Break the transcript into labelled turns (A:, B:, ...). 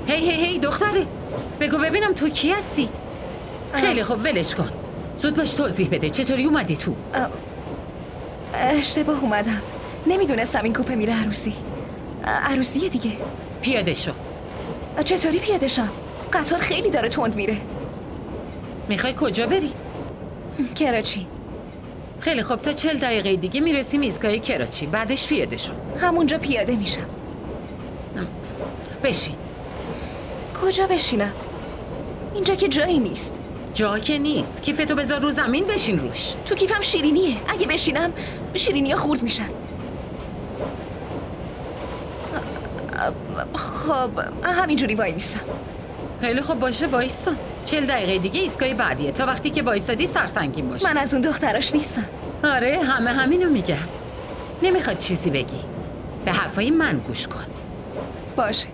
A: هی دختره، بگو ببینم تو کی هستی؟ خیلی خوب ولش کن. زود باش توضیح بده چطوری اومدی تو؟
B: اشتباه اومدم. نمیدونستم این کوپه میره عروسی. عروسیه دیگه.
A: پیاده شو.
B: چطوری پیاده شم؟ قطار خیلی داره تند میره.
A: میخوای کجا بری؟
B: کراچی.
A: خیلی خوب، تا 40 دقیقه دیگه میرسیم ایستگاه کراچی. بعدش پیاده شو.
B: همونجا پیاده میشم.
A: بشین.
B: کجا بشینم؟ اینجا که جایی نیست.
A: جا که نیست. کیفتو بذار رو زمین، بشین روش.
B: تو کیفم شیرینیه. اگه بشینم شیرینی‌ها خورد میشن. خب همینجوری وای میستم.
A: خیلی خوب باشه، وایسا. 40 دقیقه دیگه ایستگاه بعدیه. تا وقتی که وایسادی سرسنگین باش.
B: من از اون دختراش نیستم.
A: آره، همینو میگم. نمیخواد چیزی بگی. به حرفای من گوش کن.
B: باشه.